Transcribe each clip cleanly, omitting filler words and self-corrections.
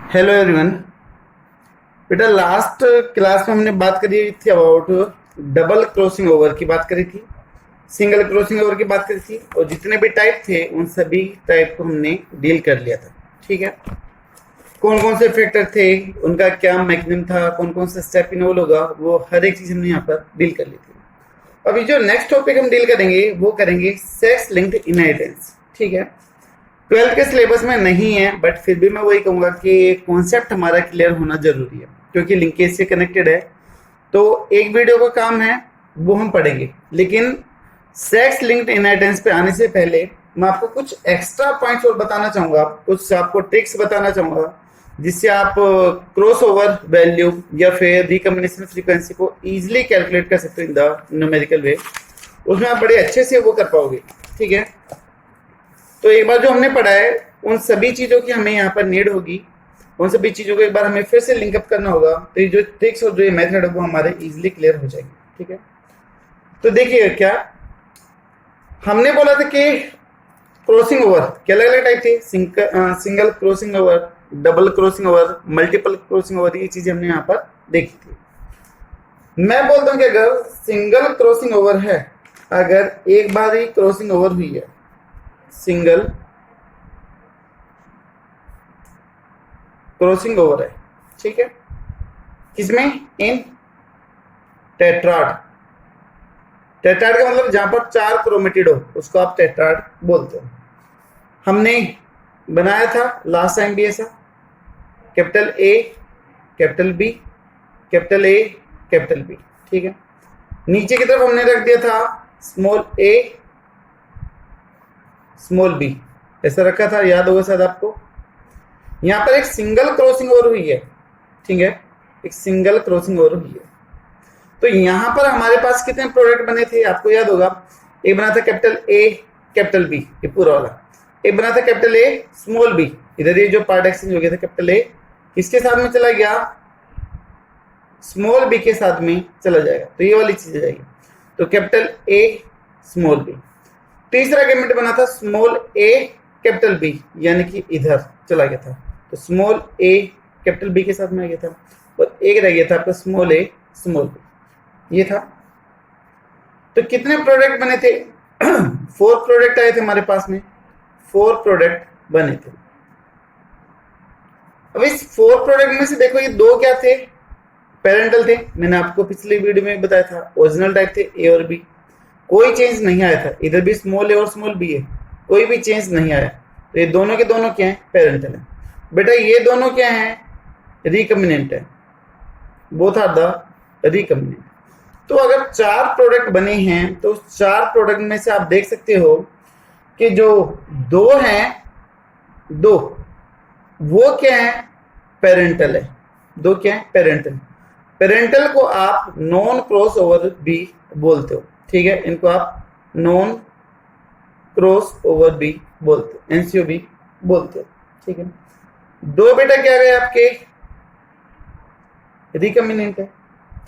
Hello everyone. बेटा last class में हमने बात करी थी अबाउट डबल क्रॉसिंग ओवर की बात करी थी, सिंगल क्रॉसिंग ओवर की बात करी थी और जितने भी टाइप थे उन सभी टाइप को हमने डील कर लिया था। ठीक है, कौन कौन से फैक्टर थे, उनका क्या मैकेनिज्म था, कौन कौन सा स्टेप इन्वॉल्व होगा, वो हर एक चीज हमने यहाँ पर डील कर ली थी। अभी जो नेक्स्ट टॉपिक हम डील करेंगे वो करेंगे सेक्स लिंक्ड इनहेरिटेंस। ठीक है, 12th के सिलेबस में नहीं है बट फिर भी मैं वही कहूंगा कि कॉन्सेप्ट हमारा क्लियर होना जरूरी है क्योंकि लिंकेज से कनेक्टेड है। तो एक वीडियो का काम है वो हम पढ़ेंगे, लेकिन सेक्स लिंक्ड इनहेरिटेंस पे आने से पहले मैं आपको कुछ एक्स्ट्रा पॉइंट्स और बताना चाहूंगा, कुछ आपको ट्रिक्स बताना चाहूंगा जिससे आप क्रॉस ओवर वैल्यू या फिर रिकॉम्बिनेशन फ्रीक्वेंसी को इजीली कैलकुलेट कर सकते हो इन द न्यूमेरिकल वे। उसमें आप बड़े अच्छे से वो कर पाओगे। ठीक है, तो एक बार जो हमने पढ़ा है उन सभी चीजों की हमें यहाँ पर नीड होगी, उन सभी चीजों को एक बार हमें फिर से लिंकअप करना होगा, तो ये जो ट्रिक्स और जो ये मेथड है वो हमारे इजीली क्लियर हो जाएंगे। ठीक है, तो देखिए क्या हमने बोला था कि क्रॉसिंग ओवर के अलग अलग टाइप थे, single crossing over, double crossing over, multiple crossing over, ये चीजें हमने यहाँ पर देखी थी। मैं बोलता हूँ कि अगर सिंगल क्रॉसिंग ओवर है, अगर एक बार ही क्रॉसिंग ओवर हुई है, सिंगल क्रॉसिंग ओवर है, ठीक है, किसमें, इन टेट्राड। टेट्राड का मतलब जहां पर 4 क्रोमेटिड हो उसको आप टेट्राड बोलते हो। हमने बनाया था लास्ट टाइम भी ऐसा, capital A capital B, capital A capital B. ठीक है, नीचे की तरफ हमने रख दिया था स्मॉल ए स्मॉल बी, ऐसा रखा था, याद होगा शायद आपको। यहां पर एक सिंगल क्रॉसिंग ओवर हुई है, ठीक है, एक सिंगल क्रॉसिंग ओवर हुई है। तो यहां पर हमारे पास कितने प्रोडक्ट बने थे आपको याद होगा, एक बना था कैपिटल ए कैपिटल बी, ये पूरा वाला, एक बना था कैपिटल ए स्मॉल बी, इधर ये जो पार्ट एक्सचेंज हो गया था कैपिटल ए किसके साथ में चला गया, स्मॉल बी के साथ में चला जाएगा, तो ये वाली चीज आ जाएगी। तो कैपिटल ए स्मॉल बी। तीसरा गैमेट बना था स्मॉल ए कैपिटल बी, यानी कि इधर चला गया था, तो स्मॉल ए कैपिटल बी के साथ में आ गया था, और एक रह गया था आपका स्मॉल ए स्मॉल बी, ये था। तो कितने प्रोडक्ट बने थे 4 प्रोडक्ट आए थे हमारे पास में, 4 प्रोडक्ट बने थे। अब इस 4 प्रोडक्ट में से देखो ये 2 क्या थे, पेरेंटल थे, मैंने आपको पिछली वीडियो में बताया था, ओरिजिनल टाइप थे ए और बी, कोई चेंज नहीं आया था, इधर भी स्मॉल ए और स्मॉल बी है, कोई भी चेंज नहीं आया। तो ये दोनों के दोनों क्या है, पेरेंटल है। बेटा ये दोनों क्या है, रिकम्बिनेंट है, बोथ आर द रिकम्बिनेंट। तो अगर 4 प्रोडक्ट बने हैं तो 4 प्रोडक्ट में से आप देख सकते हो कि जो 2 हैं, 2 वो क्या है, पेरेंटल है, 2 क्या है, पेरेंटल। पेरेंटल को आप नॉन क्रॉस ओवर भी बोलते हो, ठीक है, इनको आप नॉन क्रॉस ओवर भी बोलते हो, एनसीओ भी बोलते हो। ठीक है, 2 बेटा क्या गए आपके, रिकम्बिनेंट है,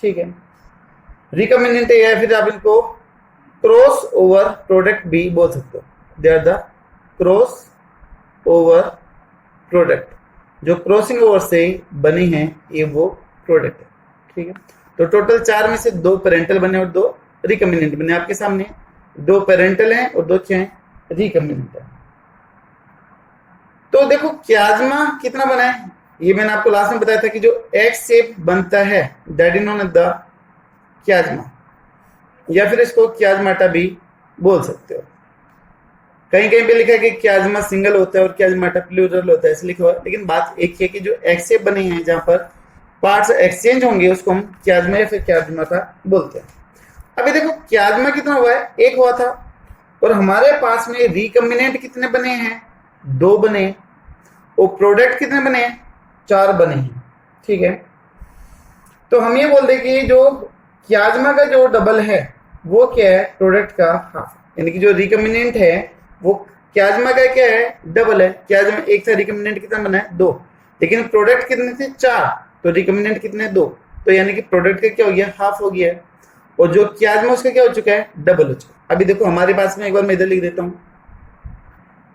ठीक है, रिकम्बिनेंट है, या फिर आप इनको क्रॉस ओवर प्रोडक्ट भी बोल सकते हो, they are the cross over product, जो क्रॉसिंग ओवर से बने हैं ये वो प्रोडक्ट है। ठीक है, तो टोटल 4 में से 2 पेरेंटल बने और 2 रिकम्बिनेंट बने, आपके सामने 2 पेरेंटल हैं और 2 क्या हैं, रिकम्बिनेंट है। तो देखो क्याजमा कितना बना है, ये मैंने आपको लास्ट में बताया था कि जो एक्स शेप बनता है that is known as the chiasma, या फिर इसको क्याजमाटा भी बोल सकते हो। कहीं कहीं पे लिखा है कि क्याजमा सिंगल होता है और क्याजमाटा प्लूरल होता है, ऐसे लिखा हुआ है, लेकिन बात एक है कि जो एक्स शेप बने हैं जहां पर पार्ट्स एक्सचेंज होंगे उसको हम क्याजमा या फिर क्याजमाटा बोलते हैं। अभी देखो क्याजमा कितना हुआ है, 1 हुआ था, और हमारे पास में रिकम्बिनेंट कितने बने हैं, 2 बने, और प्रोडक्ट कितने बने हैं, 4 बने हैं। ठीक है, तो हम ये बोल दें कि जो क्याजमा का जो डबल है वो क्या है, प्रोडक्ट का हाफ, यानी कि जो रिकम्बिनेंट है वो क्याजमा का क्या है, डबल है। क्याजमा एक था, रिकम्बिनेंट कितना बना है, 2, लेकिन प्रोडक्ट कितने थे, 4, तो रिकम्बिनेंट कितने, 2, तो यानी कि प्रोडक्ट का क्या हो गया, हाफ हो गया है, और जो क्याजमा उसका क्या हो चुका है, डबल हो चुका। अभी देखो हमारे पास में, एक बार मैं इधर लिख देता हूं,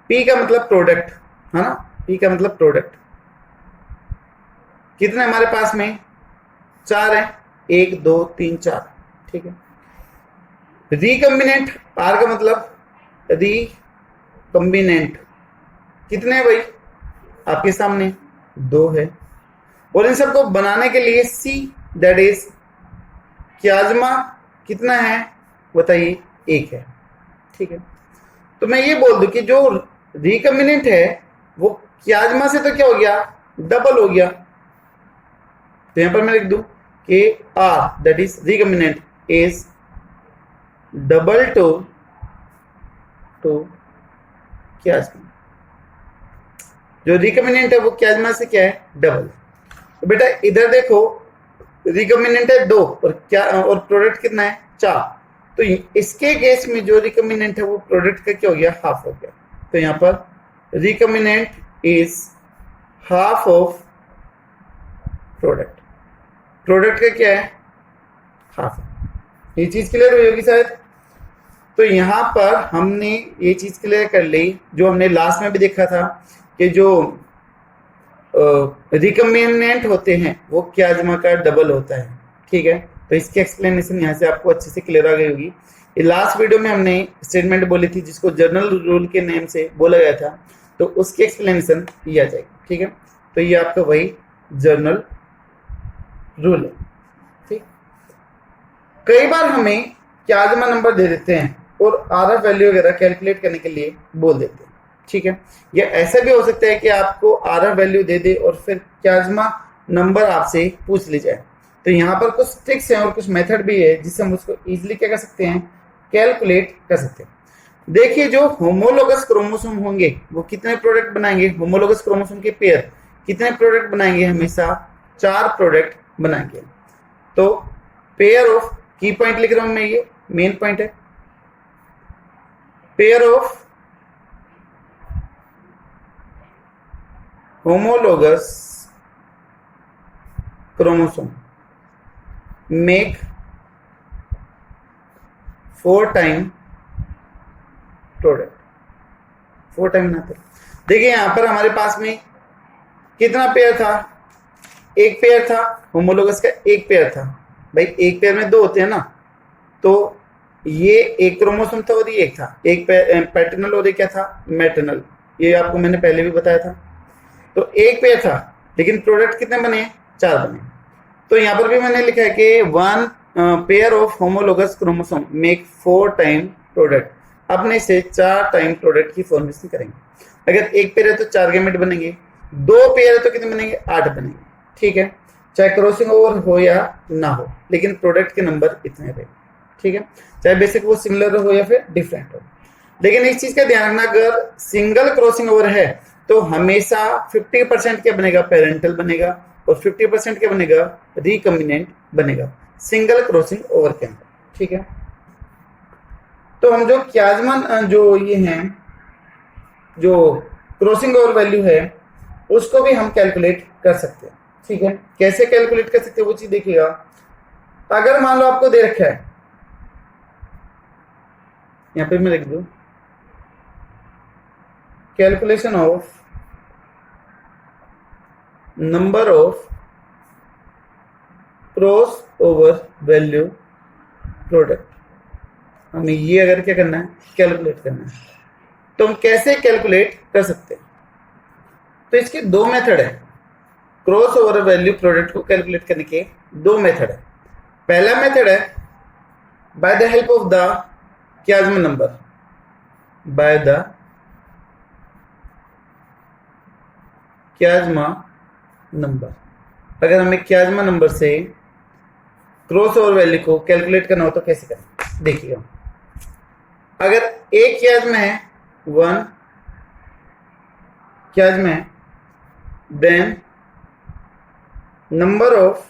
पी का मतलब प्रोडक्ट है ना, पी का मतलब प्रोडक्ट, कितने हमारे पास में, 4 है, 1 2 3 4, ठीक है। रिकम्बिनेंट, आर का मतलब रिकम्बिनेंट, कितने हैं भाई आपके सामने, 2 है। और इन सबको बनाने के लिए सी दैट इज क्याजमा कितना है बताइए, 1 है, ठीक है। तो मैं ये बोल दूं कि जो रिकम्बिनेंट है वो क्याजमा से तो क्या हो गया, डबल हो गया। तो यहां पर मैं लिख दूं कि R that is recombinant is double to chiasma. जो रिकम्बिनेंट है वो क्याजमा से क्या है, डबल। तो बेटा इधर देखो, रिकम्बिनेंट है 2 और क्या, और प्रोडक्ट कितना है, 4। तो इसके केस में जो रिकम्बिनेंट है वो प्रोडक्ट का क्या हो गया, हाफ हो गया। तो यहां पर recombinant is half of product, product का क्या है, हाफ। ये चीज क्लियर हुई होगी शायद। तो यहां पर हमने ये चीज क्लियर कर ली, जो हमने लास्ट में भी देखा था कि जो रिकम्बिनेंट होते हैं वो क्याजमा का डबल होता है, ठीक है। तो इसकी एक्सप्लेनेशन यहाँ से आपको अच्छे से क्लियर आ गई होगी। ये लास्ट वीडियो में हमने स्टेटमेंट बोली थी जिसको जर्नल रूल के नेम से बोला गया था, तो उसकी एक्सप्लेनेशन ये आ जाएगी, ठीक है। तो ये आपका वही जर्नल रूल है, ठीक। कई बार हमें क्याजमा नंबर दे देते हैं और आरएफ वैल्यू वगैरह कैलकुलेट करने के लिए बोल देते हैं, ठीक है। या ऐसा भी हो सकता है कि आपको आरएफ वैल्यू दे दे और फिर क्याजमा नंबर आपसे पूछ ली जाए। तो यहाँ पर कुछ ट्रिक्स हैं और कुछ मेथड भी है जिससे हम उसको इजीली क्या कर सकते हैं, कैलकुलेट कर सकते हैं। देखिए जो होमोलोगस क्रोमोसोम होंगे वो कितने प्रोडक्ट बनाएंगे, होमोलोगस क्रोमोसोम के पेयर कितने प्रोडक्ट बनाएंगे, हमेशा 4 प्रोडक्ट बनाएंगे। तो पेयर ऑफ, की पॉइंट लिख रहा हूं मैं, ये मेन पॉइंट है, pair of homologous chromosome make 4 time product, 4 time बनाते। देखिए यहां पर हमारे पास में कितना पेयर था, एक पेयर था, होमोलोगस का एक पेयर था। भाई एक पेयर में 2 होते हैं ना, तो ये एक क्रोमोसोम था और ये एक था, एक पैटर्नल और एक क्या था, मैटर्नल। ये आपको मैंने पहले भी बताया था। तो एक पेयर था लेकिन प्रोडक्ट कितने बने, 4 बने। तो यहां पर भी मैंने लिखा है कि 1 pair of homologous chromosome make 4 time product, अपने से 4 टाइम प्रोडक्ट की फॉर्मेशन करेंगे। अगर एक पेयर है तो 4 गैमेट बनेंगे, 2 पेयर है तो कितने बनेंगे, 8 बनेंगे, ठीक है। चाहे क्रॉसिंग ओवर हो या ना हो, लेकिन प्रोडक्ट के नंबर इतने रहे, ठीक है। चाहे बेसिक वो सिमिलर हो या फिर डिफरेंट हो। लेकिन इस चीज का ध्यान रखना, अगर सिंगल क्रॉसिंग ओवर है तो हमेशा 50% क्या बनेगा, पेरेंटल बनेगा, और 50% क्या बनेगा, रिकम्बिनेंट बनेगा सिंगल क्रॉसिंग ओवर के अंदर, ठीक है। तो हम जो क्याजमा जो ये हैं, जो क्रॉसिंग ओवर वैल्यू है उसको भी हम कैलकुलेट कर सकते हैं, ठीक है। कैसे कैलकुलेट कर सकते हैं वो चीज देखिएगा। अगर मान लो आपको दे रखा है, यहां पे मैं लिख दूं calculation of number of cross over value product, हमें ये अगर क्या करना है, कैलकुलेट करना है, तो हम कैसे कैलकुलेट कर सकते हैं। तो इसके 2 मेथड है, क्रॉस ओवर वैल्यू प्रोडक्ट को कैलकुलेट करने के 2 मेथड है। पहला मेथड है by the help of the क्याजमा number, by the क्याजमा number. अगर हमें क्याजमा नंबर से क्रॉस ओवर वैल्यू को कैलकुलेट करना हो तो कैसे करें, देखिएगा। अगर एक क्याजमा है, 1 क्याजमा है, then number of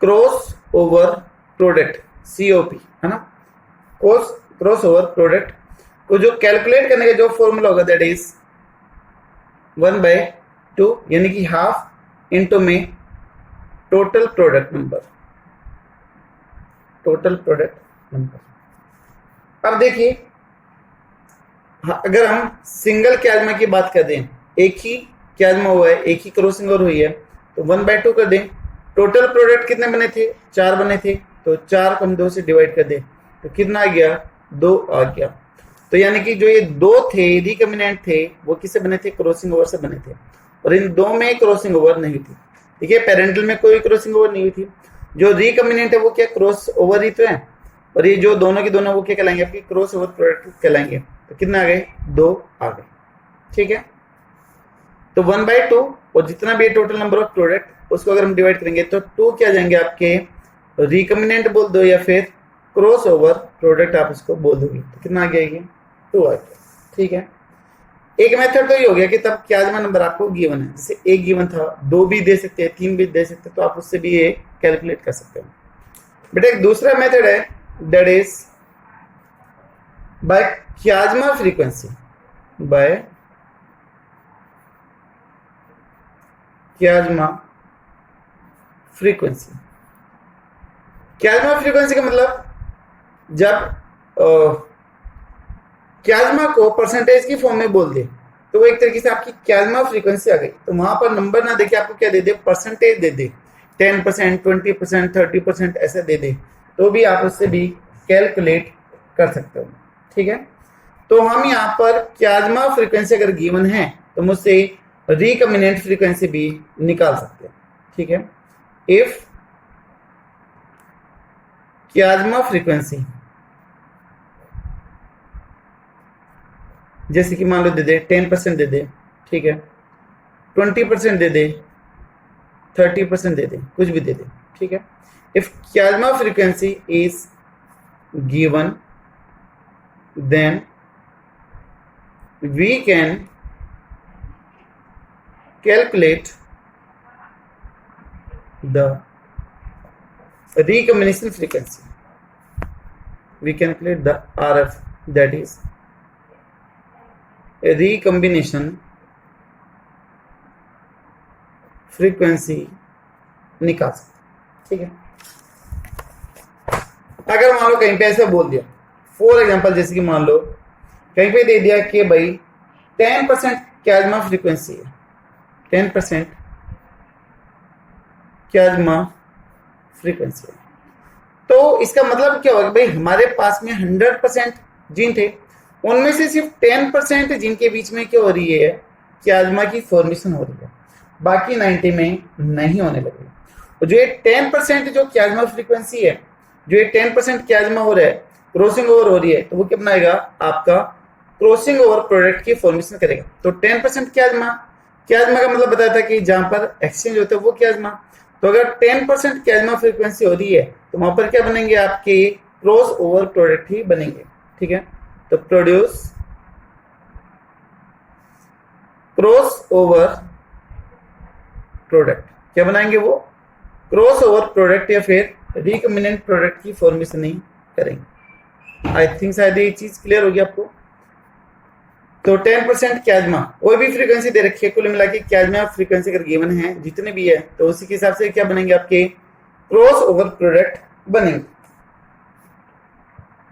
cross over product, COP है ना, क्रॉस ओवर प्रोडक्ट को जो कैलकुलेट करने का जो फॉर्मूला होगा दैट इज 1/2, यानी कि हाफ इंटू में total product number, total product number. अब देखिए अगर हम सिंगल क्याजमा की बात कर दें, एक ही क्याजमा हुआ है, एक ही क्रॉसिंग ओवर हुई है, तो 1/2 कर दें। टोटल प्रोडक्ट कितने बने थे? 4 बने थे, तो 4 को हम 2 से डिवाइड कर दें तो कितना आ गया? 2 आ गया। तो यानी कि जो ये 2 थे रिकम्बिनेंट थे वो किससे बने थे? क्रॉसिंग ओवर से बने थे, और इन 2 में क्रॉसिंग ओवर नहीं थी। ठीक है, पेरेंटल में कोई क्रॉसिंग ओवर नहीं हुई थी। जो रिकम्बिनेंट है वो क्या क्रॉस ओवर ही तो है, और ये जो दोनों की दोनों वो क्या कहलाएंगे? आपकी क्रॉस ओवर प्रोडक्ट कहलाएंगे। तो कितना आ गए? 2 आ गए। ठीक है, तो 1/2 और जितना भी टोटल नंबर ऑफ प्रोडक्ट उसको अगर हम डिवाइड करेंगे तो 2 क्या जाएंगे आपके? रिकम्बिनेंट बोल दो या फिर क्रॉस ओवर प्रोडक्ट आप उसको बोल दोगे। तो कितना आ गया? ये 2 आ गया। ठीक है, एक मेथड तो ये हो गया कि तब क्याजमा नंबर आपको गिवन है, जैसे एक गिवन था, 2 भी दे सकते हैं, 3 भी दे सकते हैं, तो आप उससे भी ये कैलकुलेट कर सकते हो। बेटा एक दूसरा मेथड है, that is by chiasma frequency. By chiasma frequency. Chiasma frequency का मतलब जब क्याजमा को परसेंटेज की फॉर्म में बोल दे तो वो एक तरीके से आपकी क्याजमा फ्रीक्वेंसी आ गई। तो वहां पर नंबर ना देके आपको क्या दे दे? परसेंटेज दे दे, 10%, 20%, 30% ऐसे दे दे, तो भी आप उससे भी कैलकुलेट कर सकते हो। ठीक है, तो हम यहाँ पर क्याजमा फ्रीक्वेंसी अगर गिवन है तो मुझसे रिकम्बिनेंट फ्रीक्वेंसी भी निकाल सकते हैं। ठीक है, इफ क्याजमा फ्रीक्वेंसी जैसे कि मान लो दे दे 10% दे दे, ठीक है, 20% दे दे, 30% दे दे, कुछ भी दे दे। ठीक है, if chiasma frequency is given then we can calculate the recombination frequency. We calculate the RF, that is a recombination frequency निकाल सकते। ठीक है, अगर मान लो कहीं पे ऐसा बोल दिया, फॉर एग्जांपल जैसे कि मान लो कहीं पे दे दिया कि भाई 10% क्याजमा फ्रीक्वेंसी है, 10% क्याजमा फ्रीक्वेंसी है, तो इसका मतलब क्या होगा? भाई हमारे पास में 100% जीन थे, उनमें से सिर्फ 10% जीन के बीच में क्या हो रही है? क्याजमा की फॉर्मेशन हो रही है, बाकी 90 में नहीं होने लगी। और जो ये 10% जो क्याजमा फ्रीक्वेंसी है, जो ये 10% क्याजमा हो रहा है, क्रॉसिंग ओवर हो रही है, तो वो क्या बनाएगा? आपका क्रॉसिंग ओवर प्रोडक्ट की फॉर्मेशन करेगा। तो 10% क्याजमा, क्याजमा का मतलब बताया था कि जहां पर एक्सचेंज होता है वो क्याजमा। तो अगर 10% क्याजमा फ्रीक्वेंसी हो रही है तो वहां पर क्या बनेंगे? आपके क्रॉस ओवर प्रोडक्ट ही बनेंगे। ठीक है, तो प्रोड्यूस क्रॉस ओवर प्रोडक्ट, क्या बनाएंगे? वो क्रॉस ओवर प्रोडक्ट या फिर रिकम्बिनेंट प्रोडक्ट की फॉर्मेशन ही करेंगे। आई थिंक शायद ये चीज क्लियर होगी आपको। तो 10% क्याजमा, कोई भी फ्रीक्वेंसी दे रखी है, कुल मिला के क्याजमा फ्रीक्वेंसी अगर गिवन है जितने भी है, तो उसी के हिसाब से क्या बनेंगे? आपके क्रॉस ओवर प्रोडक्ट बनेंगे।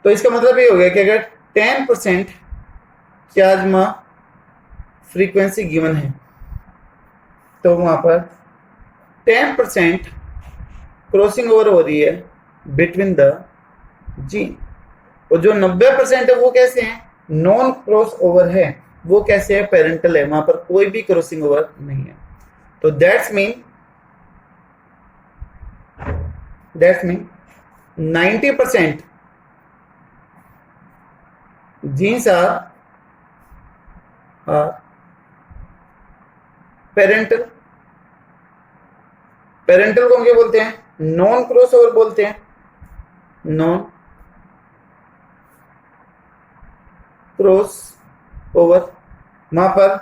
तो इसका मतलब ये हो गया कि अगर 10% क्याजमा फ्रीक्वेंसी गिवन है तो वहां पर 10% क्रॉसिंग ओवर हो रही है बिटवीन द जीन, और जो 90% है वो कैसे हैं? नॉन क्रॉस ओवर है। वो कैसे है? पेरेंटल है, वहां पर कोई भी क्रॉसिंग ओवर नहीं है। तो that's mean 90% genes are parental. Parental को हम क्या बोलते हैं? नॉन क्रॉस ओवर बोलते हैं, नॉन क्रॉस ओवर। वहां पर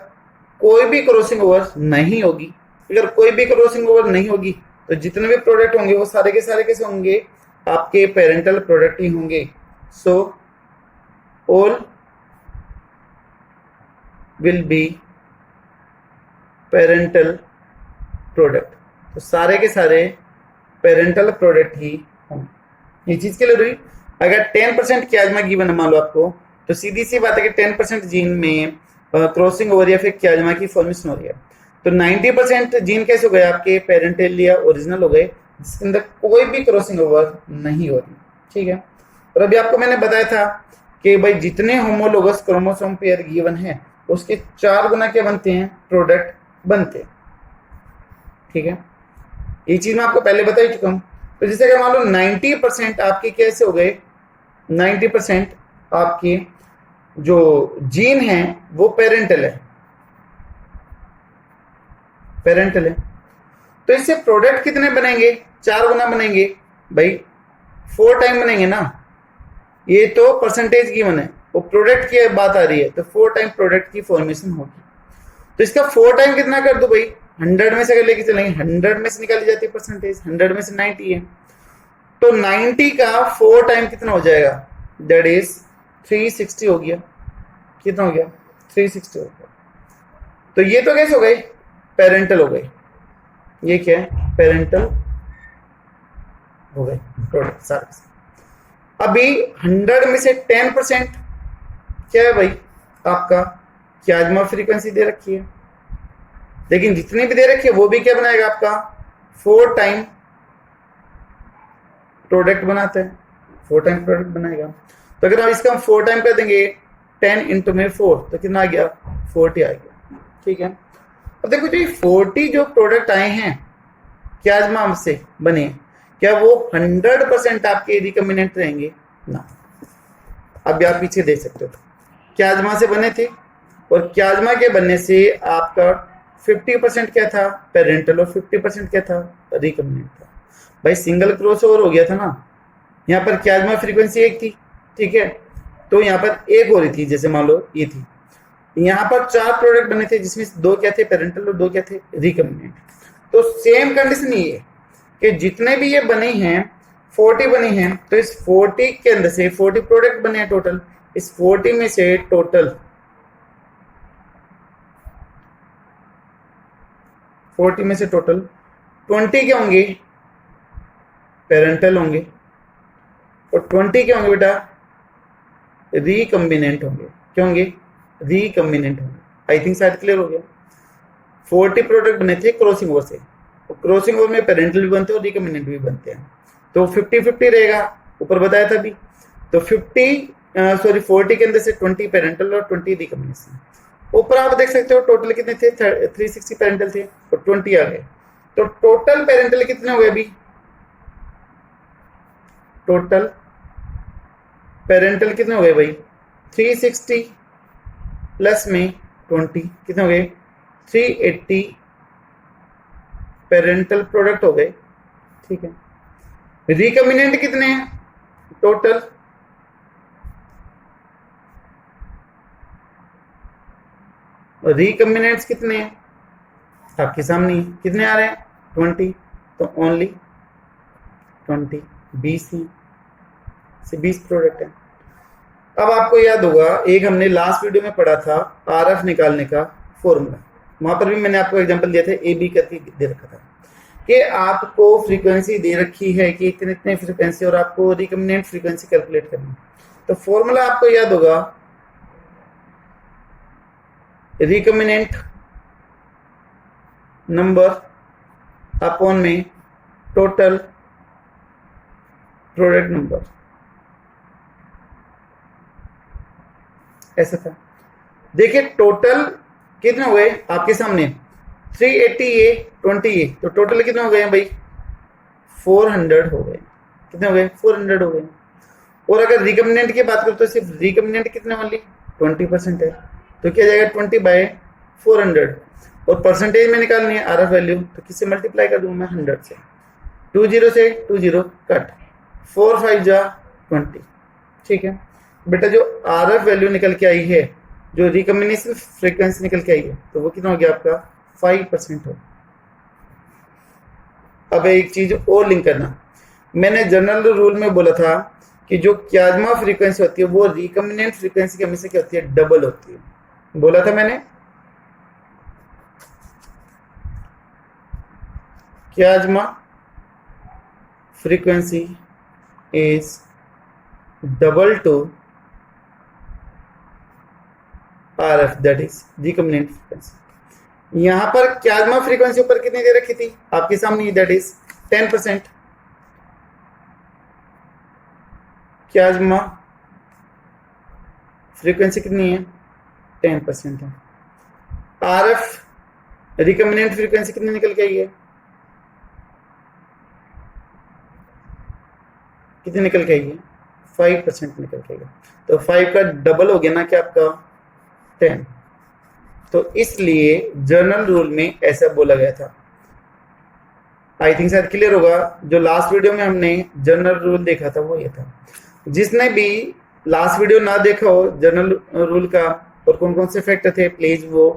कोई भी क्रॉसिंग ओवर नहीं होगी। अगर कोई भी क्रॉसिंग ओवर नहीं होगी तो जितने भी प्रोडक्ट होंगे वो सारे के सारे कैसे होंगे? आपके पेरेंटल प्रोडक्ट ही होंगे। So all will be parental product, तो सारे के सारे पेरेंटल प्रोडक्ट ही होंगे। ये चीज के लिए हुई। अगर 10% क्याजमा गिवन है मान लो आपको, तो सीधी सी बात है कि 10% जीन में क्रॉसिंग ओवर या फिर क्याजमा की फॉर्मेशन हो रही है। तो 90% जीन कैसे हो गए आपके, पेरेंटल या ओरिजिनल हो गए, जिसके अंदर कोई भी क्रॉसिंग ओवर नहीं हो रही, ठीक है। और अभी आपको मैंने बताया था कि भाई जितने होमोलोगस क्रोमोसोम पेयर गिवन है उसके 4 गुना क्या बनते हैं, प्रोडक्ट बनते हैं, ठीक है। ये चीज मैं आपको पहले बता ही चुका हूं। तो जैसे अगर मान लो 90% आपके कैसे हो गए, 90% आपके जो जीन है वो पेरेंटल है, पेरेंटल है, तो इससे प्रोडक्ट कितने बनेंगे, 4 गुना बनेंगे भाई, 4 टाइम बनेंगे ना। ये तो परसेंटेज गिवन है, वो प्रोडक्ट की बात आ रही है, तो 4 टाइम प्रोडक्ट की फॉर्मेशन होगी। तो इसका 4 टाइम कितना कर दो भाई, 100 में से अगर लेके चलेंगे, 100 में से निकाली जाती है परसेंटेज, 100 में से 90 है, तो 90 का 4 टाइम कितना हो जाएगा, दैट इज 360 हो गया। कितना हो गया, 360 हो गया। तो ये तो कैसे हो गए, पेरेंटल हो गए, ये क्या है, पेरेंटल हो गए प्रोडक्ट सारे। अभी 100 में से 10% क्या है भाई, आपका क्याजमा फ्रीक्वेंसी दे रखी है, लेकिन जितनी भी दे रखी है वो भी क्या बनाएगा आपका, 4 टाइम प्रोडक्ट बनाता है, 4 टाइम प्रोडक्ट बनाएगा। तो अगर हम इसका 4 टाइम कर देंगे 10 इंटू में 4, तो कितना आ गया, 40 आ गया, ठीक है। अब देखो जो 40 जो प्रोडक्ट आए हैं क्याजमा से बने, क्या वो 100% आपके रिकम्बिनेंट रहेंगे ना। अब आप पीछे देख सकते हो, क्याजमा से बने थे, और क्याजमा के बनने से आपका 50% क्या था, पेरेंटल, और 50% क्या था, रिकम्बिनेंट था। भाई सिंगल क्रॉसओवर हो गया था ना, यहाँ पर क्याजमा फ्रीक्वेंसी 1 थी, ठीक है, तो यहाँ पर 1 हो रही थी, जैसे मान लो ये थी, यहाँ पर 4 प्रोडक्ट बने थे, जिसमें 2 क्या थे, पेरेंटल, और 2 क्या थे, रिकम्बिनेंट। तो सेम कंडीशन ये है कि जितने भी ये बने हैं 40 बने हैं, तो इस 40 के अंदर से 40 प्रोडक्ट बने हैं टोटल, इस 40 में से टोटल 40 में से टोटल 20 क्या होंगे, पेरेंटल होंगे, और 20 क्या होंगे बेटा, रिकम्बिनेंट होंगे। क्या होंगे, रिकम्बिनेंट होंगे। आई थिंक शायद क्लियर हो गया। 40 प्रोडक्ट बने थे क्रॉसिंग ओवर से, क्रॉसिंग ओवर में पेरेंटल भी बनते हैं और रिकम्बिनेंट भी बनते हैं, तो 50-50 रहेगा, ऊपर बताया था अभी। तो 40 के अंदर से 20 पेरेंटल और 20 रिकम्बिनेशन। ऊपर आप देख सकते हो टोटल कितने थे, 360 पेरेंटल थे और 20 आ गए, तो टोटल पेरेंटल कितने हो गए अभी, टोटल पेरेंटल कितने हो गए भाई, 360 प्लस में 20 कितने हो गए, 380 पेरेंटल प्रोडक्ट हो गए, ठीक है। रिकम्बिनेंट कितने हैं टोटल, रिकम्बिनेंट्स कितने हैं आपके सामने, कितने आ रहे हैं, 20, तो ओनली 20, 20 ही से 20 प्रोडक्ट है। अब आपको याद होगा, एक हमने लास्ट वीडियो में पढ़ा था आरएफ निकालने का फॉर्मूला, वहां पर भी मैंने आपको एग्जांपल दिया था, ए बी करके दे रखा था कि आपको फ्रीक्वेंसी दे रखी है कि इतने इतने फ्रीक्वेंसी, और आपको रिकम्बिनेंट फ्रीक्वेंसी कैलकुलेट करनी है। तो फॉर्मूला आपको याद होगा, रिकम्बिनेंट नंबर अपॉन में टोटल प्रोडक्ट नंबर, ऐसा था। देखिए टोटल कितने हुए आपके सामने, 380 ए 20 ए, तो टोटल कितने हो गए हैं भाई, 400 हो गए। कितने हो गए, 400 हो गए। और अगर रिकम्बिनेंट की बात करो तो सिर्फ रिकम्बिनेंट कितने वाली 20% है, तो क्या जाएगा 20/400, और परसेंटेज में निकालनी है आरएफ वैल्यू, तो किससे मल्टीप्लाई कर दूंगा मैं, 100 से, 20 से 20 कट, 4 5 जा 20, ठीक है बेटा। जो आरएफ वैल्यू निकल के आई है, जो रिकम्बिनेशन फ्रीक्वेंसी निकल के आई है, तो वो कितना हो गया आपका, 5% हो। अब एक चीज और लिंक करना, मैंने जनरल रूल में बोला था कि जो क्याजमा फ्रीक्वेंसी होती है वो रिकम्बिनेंट फ्रीक्वेंसी की हमेशा क्या होती है, डबल होती है, बोला था मैंने। क्याजमा frequency is double to RF, that is recombinant frequency. यहां पर क्याजमा फ्रीक्वेंसी ऊपर कितनी दे रखी थी आपके सामने, दैट इज 10%। क्याजमा फ्रीक्वेंसी कितनी है, 10% है। आरएफ रिकम्बिनेंट फ्रीक्वेंसी कितनी निकल के आई है, कितनी निकल के आई है, 5% निकल के आई है। तो 5 का डबल हो गया ना कि आपका 10। तो इसलिए जर्नल रूल में ऐसा बोला गया था। आई थिंक शायद क्लियर होगा। जो लास्ट वीडियो में हमने जर्नल रूल देखा था वो ये था। जिसने भी लास्ट वीडियो ना देखा हो जर्नल रूल का और कौन कौन से फैक्टर थे, प्लीज वो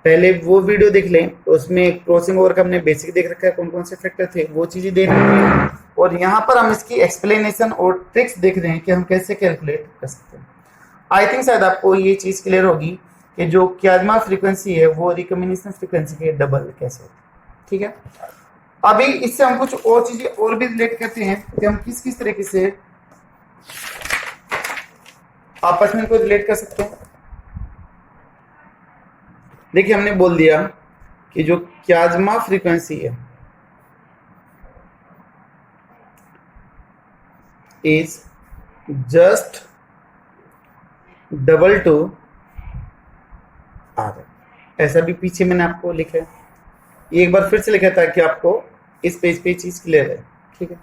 पहले वो वीडियो देख लें। उसमें क्रॉसिंग ओवर का हमने बेसिक देख रखा है, कौन कौन से फैक्टर थे वो चीजें देख रही है। और यहाँ पर हम इसकी एक्सप्लेनेशन और ट्रिक्स देख रहे हैं कि हम कैसे कैलकुलेट कर सकते हैं। आई थिंक शायद आपको ये चीज क्लियर होगी कि जो क्याजमा फ्रीक्वेंसी है वो रिकम्बिनेशन फ्रीक्वेंसी के डबल कैसे होती है। ठीक है, अभी इससे हम कुछ और चीजें और भी रिलेट करते हैं कि हम किस किस तरीके से आपस में इनको रिलेट कर सकते हैं। देखिए हमने बोल दिया कि जो क्याजमा फ्रीक्वेंसी है is just double to R. ऐसा भी पीछे मैंने आपको लिखा है, एक बार फिर से लिखा था कि आपको इस पेज पे चीज क्लियर है। ठीक है,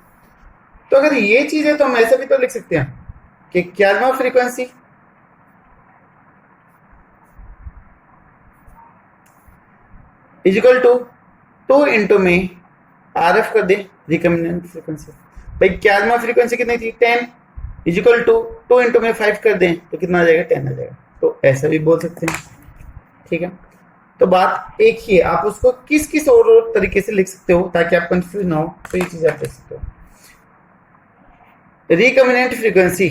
तो अगर ये चीज है तो हम ऐसा भी तो लिख सकते हैं कि chiasma frequency is equal to 2 into में आरएफ कर दें रिकम्बिनेंट फ्रीक्वेंसी। भाई क्याजमा फ्रीक्वेंसी कितनी थी, 10 इजिकल टू 2 इंटू में 5 कर दें तो कितना आ जाएगा, 10 आ जाएगा। तो ऐसा भी बोल सकते हैं। ठीक है, तो बात एक ही है, आप उसको किस किस और तरीके से लिख सकते हो ताकि आप कंफ्यूज ना हो। तो ये चीज आप लिख सकते हो। रिकम्बिनेंट फ्रीक्वेंसी,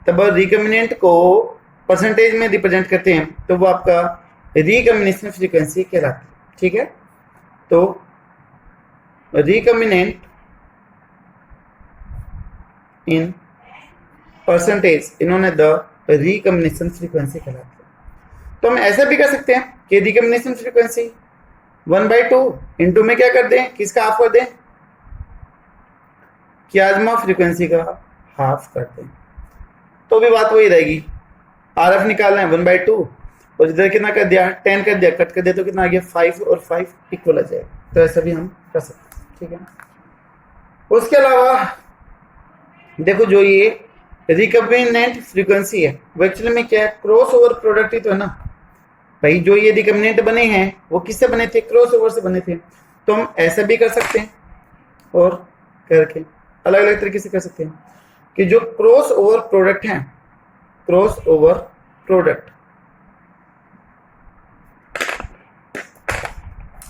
तब रिकम्बिनेंट को परसेंटेज में रिप्रेजेंट करते हैं तो वो आपका रिकम्बिनेशन फ्रीक्वेंसी कहलाती है। ठीक है, तो रिकम्बिनेंट इन परसेंटेज इन्होंने द रिकम्बिनेशन फ्रीक्वेंसी कहलाती है। तो हम ऐसा भी कर सकते हैं कि रिकम्बिनेशन फ्रीक्वेंसी 1/2 इंटू में क्या कर दें, किसका हाफ कर दें, क्याजमा फ्रीक्वेंसी का हाफ कर दें। तो भी बात वही रहेगी, आरएफ निकालना है 1/2 और इधर कितना कर दिया, 10 कर दिया, कट कर दिया तो कितना आ गया 5 और 5 इक्वल आ जाएगा। तो ऐसा भी हम कर सकते हैं। ठीक है, उसके अलावा देखो जो ये रिकम्बिनेंट फ्रीक्वेंसी है वो एक्चुअली में क्या है, क्रॉस ओवर प्रोडक्ट ही तो है ना भाई। जो ये रिकम्बिनेंट बने हैं वो किससे बने थे, क्रॉस ओवर से बने थे। तो हम ऐसा भी कर सकते हैं और करके अलग अलग तरीके से कर सकते हैं कि जो क्रॉस ओवर प्रोडक्ट हैं, क्रॉस ओवर प्रोडक्ट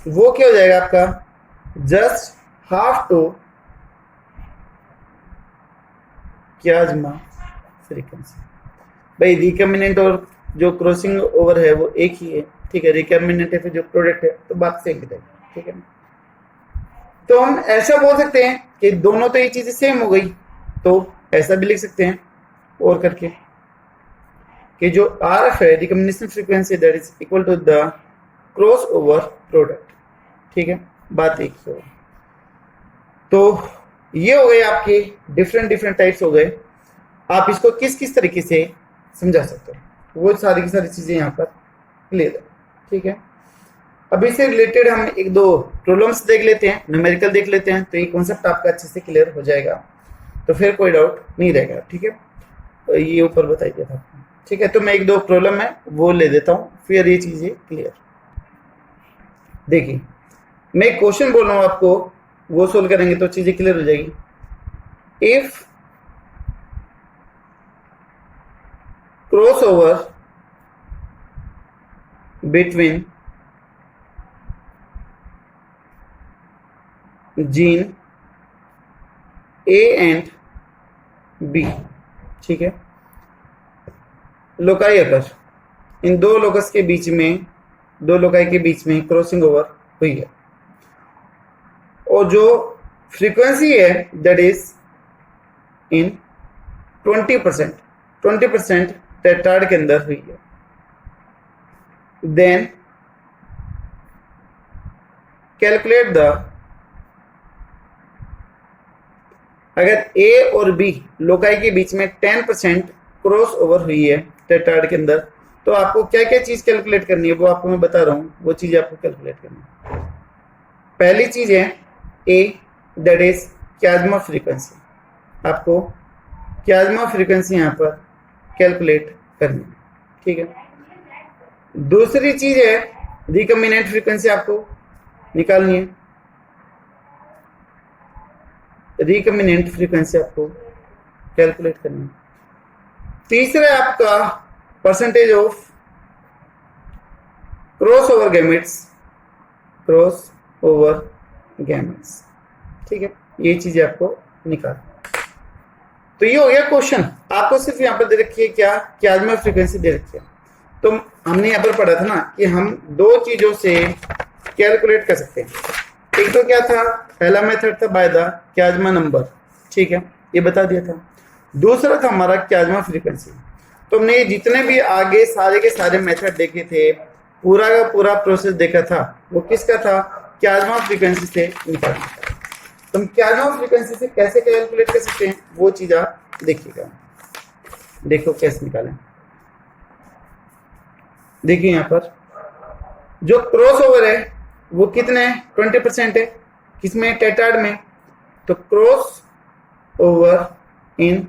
वो क्या हो जाएगा आपका, just half to chiasma frequency. भाई रिकम्बिनेंट और जो क्रॉसिंग ओवर है वो एक ही है। ठीक है, रिकम्बिनेंट है फिर जो प्रोडक्ट है तो बात सेम है। ठीक है, तो हम ऐसा बोल सकते हैं कि दोनों तो ये चीजें सेम हो गई। तो ऐसा भी लिख सकते हैं और करके कि जो आरएफ है recombination frequency that is equal to the cross over product. ठीक है, बात एक ही होगी। तो ये हो गए आपके डिफरेंट टाइप्स हो गए। आप इसको किस किस तरीके से समझा सकते हो वो सारी की सारी चीजें यहाँ पर क्लियर है। ठीक है, अब इससे रिलेटेड हम एक दो प्रॉब्लम्स देख लेते हैं, न्यूमेरिकल देख लेते हैं, तो ये कॉन्सेप्ट आपका अच्छे से क्लियर हो जाएगा, तो फिर कोई डाउट नहीं रहेगा। ठीक है, तो ये ऊपर बताई दिया था। ठीक है, तो मैं एक दो प्रॉब्लम है वो ले देता हूँ, फिर ये चीजें क्लियर। देखिए मैं क्वेश्चन बोल रहा हूँ आपको, वो सोल्व करेंगे तो चीजें क्लियर हो जाएगी। If crossover between gene A and B, ठीक है, लोकाई अगर इन दो लोकस के बीच में, दो लोकाई के बीच में क्रॉसिंग ओवर हुई है और जो फ्रीक्वेंसी है दैट इज इन 20% टेट्राड के अंदर हुई है, देन कैलकुलेट द, अगर ए और बी लोकाई के बीच में 10% क्रॉस ओवर हुई है टेट्राड के अंदर, तो आपको क्या क्या चीज कैलकुलेट करनी है वो आपको मैं बता रहा हूं, वो चीज आपको कैलकुलेट करनी है। पहली चीज है ए, दैट इज कियाज्मा फ्रीक्वेंसी। आपको कियाज्मा फ्रीक्वेंसी यहां पर कैलकुलेट करनी है, ठीक है। दूसरी चीज है रिकम्बिनेंट फ्रीक्वेंसी, आपको निकालनी है। रिकम्बिनेंट फ्रीक्वेंसी आपको कैलकुलेट करनी है। तीसरा है आपका percentage of cross over gametes, cross over gametes, ठीक है। ये चीजें आपको निकाल, तो ये हो गया क्वेश्चन। आपको सिर्फ यहाँ पर दे रखी है क्या, कियाज्मा फ्रीक्वेंसी दे रखी है। तो हमने यहाँ पर पढ़ा था ना कि हम दो चीजों से कैलकुलेट कर सकते हैं। एक तो क्या था, पहला मेथड था बाय द कियाज्मा नंबर, ठीक है, ये बता दिया था। दूसरा था हमारा कियाज्मा फ्रीक्वेंसी। तो हमने जितने भी आगे सारे के सारे मेथड देखे थे, पूरा का पूरा प्रोसेस देखा था, वो किसका था, कियाज्मा फ्रीक्वेंसी से निकालना था। तो हम कियाज्मा फ्रीक्वेंसी से कैसे कैलकुलेट कर सकते हैं वो चीज आप देखिएगा। देखो कैसे निकालें। देखिए यहाँ पर जो क्रॉस ओवर है वो कितने 20% है, किसमें, टेट्राड में। तो क्रॉस ओवर इन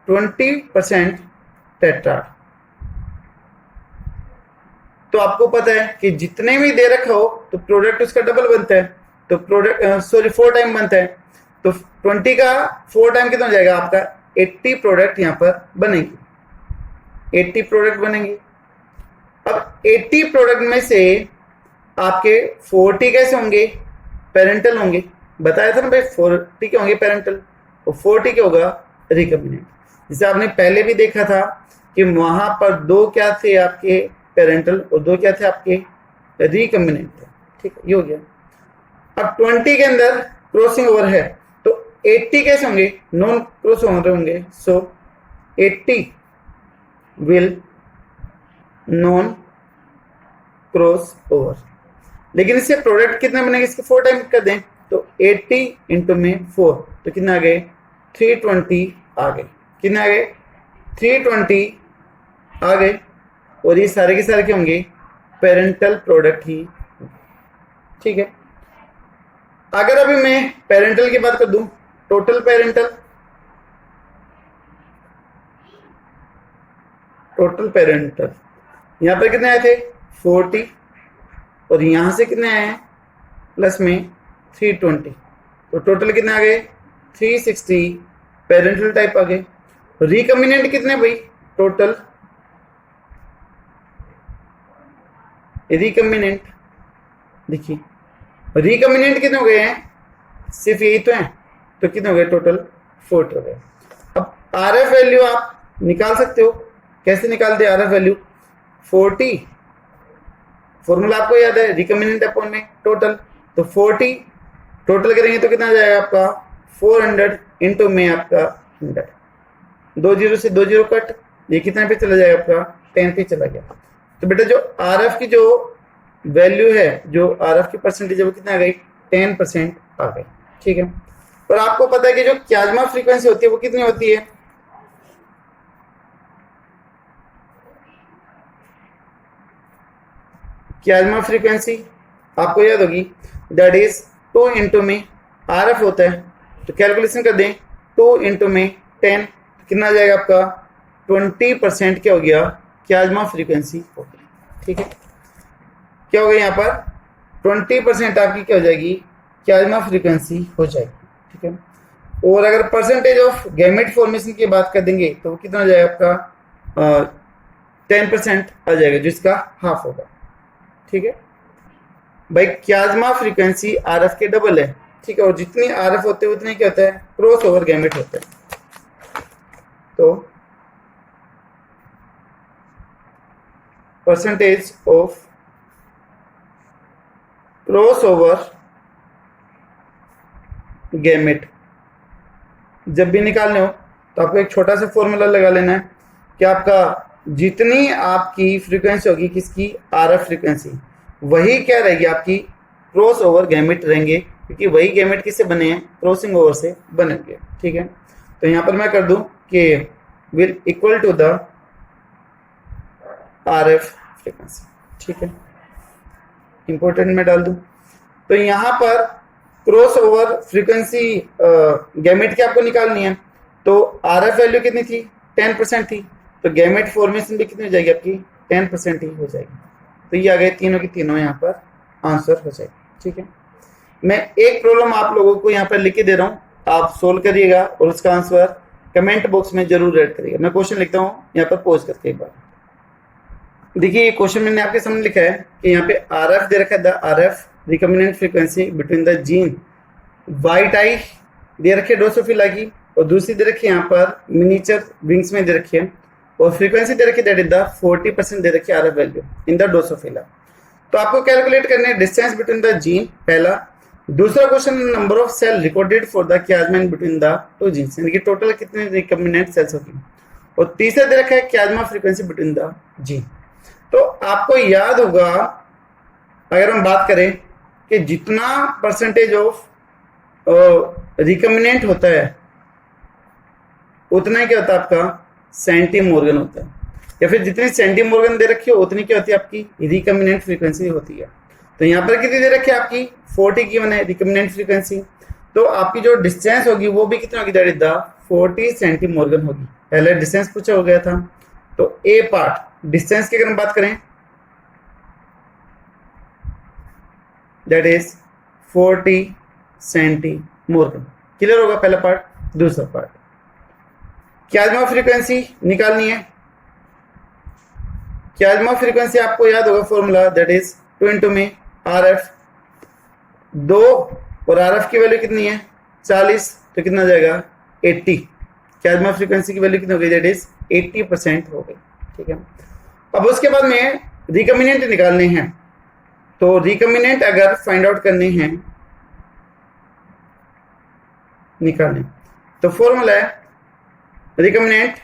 20% टेट्राड। तो आपको पता है कि जितने भी दे रखा हो तो प्रोडक्ट उसका डबल बनता है, तो प्रोडक्ट 4 टाइम बनता है। तो 20 का 4 टाइम कितना हो जाएगा आपका, 80 प्रोडक्ट यहाँ पर बनेंगे, 80 प्रोडक्ट बनेंगे। अब 80 प्रोडक्ट में से आपके 40 कैसे होंगे, पेरेंटल होंगे। बताया था ना भाई 40 के होंगे पेरेंटल और 40 के होगा रिकम्बिनेंट। जैसे आपने पहले भी देखा था कि वहां पर 2 क्या थे आपके पेरेंटल और 2 क्या थे आपके रिकम्बिनेंट थे, ठीक है, ये हो गया। अब 20 के अंदर क्रॉसिंग ओवर है तो 80 कैसे होंगे, नॉन क्रॉस ओवर होंगे। सो 80 विल नॉन क्रॉस ओवर। लेकिन इससे प्रोडक्ट कितने बनेंगे, इसके 4 टाइम कर दें तो 80 इंटू में 4, तो कितने आ गए, 320 आ गए। कितने आ गए, 320 आ गए। और ये सारे के सारे क्या होंगे, पेरेंटल प्रोडक्ट ही, ठीक है। अगर अभी मैं पेरेंटल की बात कर दूं, टोटल पेरेंटल, यहां पर कितने आए थे 40 और यहां से कितने आए हैं प्लस में 320, तो टोटल कितने आ गए 360 पेरेंटल टाइप आ गए। रिकम्बिनेंट कितने भाई, टोटल रिकम्बिनेंट देखिए, रिकम्बिनेंट कितने हो गए हैं, सिर्फ यही तो है, तो कितने हो गए टोटल 40 हो गए। अब आरएफ वैल्यू आप निकाल सकते हो, कैसे निकालते हैं आरएफ वैल्यू, 40 फॉर्मूला आपको याद है, रिकम्बिनेंट अपॉन में टोटल, तो 40 टोटल करेंगे तो कितना जाएगा आपका 400 इंटू में आपका 100, 2 जीरो से 2 जीरो कट, ये कितने पे चला जाएगा आपका 10 पे चला गया। तो बेटा जो आरएफ की जो वैल्यू है, जो आरएफ की परसेंटेज है वो कितना आ गई 10% आ गई, ठीक है। और आपको पता है कि जो कियाज्मा फ्रीक्वेंसी होती है वो कितनी होती है, कियाज्मा फ्रीक्वेंसी आपको याद होगी, दैट इज 2 इंटू में आरएफ होता है, तो कैलकुलेशन कर दें 2 इंटू में 10, कितना आ जाएगा आपका 20% क्या हो गया, कियाज्मा फ्रीक्वेंसी हो गई, ठीक है। क्या हो गया यहाँ पर 20% आपकी क्या हो जाएगी, कियाज्मा फ्रीक्वेंसी हो जाएगी, ठीक है। और अगर परसेंटेज ऑफ गैमेट फॉर्मेशन की बात कर देंगे तो वो कितना हो जाएगा आपका 10% आ जाएगा, जिसका हाफ होगा, ठीक है भाई। कियाज्मा फ्रीक्वेंसी आरएफ के डबल है, ठीक है, और जितनी आरएफ होते हैं उतने क्या होता है, क्रॉस ओवर गैमेट होता है। तो percentage of cross over gamete जब भी निकालने हो तो आपको एक छोटा सा फॉर्मूला लगा लेना है कि आपका जितनी आपकी फ्रीक्वेंसी होगी, किसकी, आरएफ फ्रीक्वेंसी, वही क्या रहेगी आपकी क्रॉस ओवर गैमेट रहेंगे, क्योंकि वही गैमेट किससे बने हैं, क्रॉसिंग ओवर से बनेंगे। ठीक है, तो यहां पर मैं कर दूं कि will equal to the RF frequency. ठीक है, इंपॉर्टेंट में डाल दूं, तो यहां पर क्रॉस ओवर फ्रीक्वेंसी गैमेट की आपको निकालनी है, तो RF वैल्यू कितनी थी, 10% थी, तो गैमेट फॉर्मेशन भी कितनी हो जाएगी आपकी, 10% ही हो जाएगी। तो ये आ गए तीनों की तीनों यहाँ पर आंसर हो जाएगी। ठीक है, मैं एक प्रॉब्लम आप लोगों को यहाँ पर लिख के दे रहा हूँ, आप सोल्व करिएगा और उसका आंसर कमेंट बॉक्स में जरूर ऐड करिएगा। मैं क्वेश्चन लिखता हूँ यहाँ पर पॉज करके एक बार। देखिए क्वेश्चन मैंने आपके सामने लिखा है कि यहाँ पे RF दे रखा है, the RF recombinant frequency between the gene white eye दे रखी है ड्रोसोफिला की, और दूसरी दे रखी है यहाँ पर मिनिएचर विंग्स में दे रखी है, और फ्रीक्वेंसी दे रखी है दैट इज द 40% दे रखी है RF value in the Drosophila. तो आपको कैलकुलेट करना है डिस्टेंस बिटवीन द जीन, पहला। दूसरा question, number of cell recorded for the chiasma between the two genes, यानी कि टोटल कितने रिकम्बिनेंट सेल्स होगी, और तीसरा दे रखा है कियास्मा फ्रीक्वेंसी बिटवीन द जीन। तो आपको याद होगा, अगर हम बात करें कि जितना परसेंटेज ऑफ रिकम्बिनेंट होता है उतना ही क्या होता है आपका सेंटीमोर्गन होता है, या फिर जितनी सेंटीमोर्गन दे रखी हो उतनी क्या होती है आपकी रिकम्बिनेंट फ्रीक्वेंसी होती है। तो यहाँ पर कितनी दे रखी है आपकी 40 की है रिकम्बिनेंट फ्रीक्वेंसी, तो आपकी जो डिस्टेंस होगी वो भी कितना होगी, दैट इज द 40 सेंटीमोर्गन होगी। पहले डिस्टेंस पूछा हो गया था, तो ए पार्ट डिस्टेंस की अगर हम बात करें दैट इज 40 सेंटीमोर्गन। क्लियर होगा पहला पार्ट। दूसरा पार्ट, कियास्मा फ्रीक्वेंसी निकालनी है। कियास्मा फ्रीक्वेंसी आपको याद होगा फॉर्मूला, दैट इज 2 इंटू में RF, 2 और RF की वैल्यू कितनी है 40, तो कितना जाएगा 80। कियास्मा फ्रीक्वेंसी की वैल्यू कितनी हो गई, दैट इज 80% हो गई। ठीक है, अब उसके बाद में रिकम्बिनेंट निकालने हैं, तो रिकम्बिनेंट अगर फाइंड आउट करने हैं निकालने, तो फॉर्मूला है रिकम्बिनेंट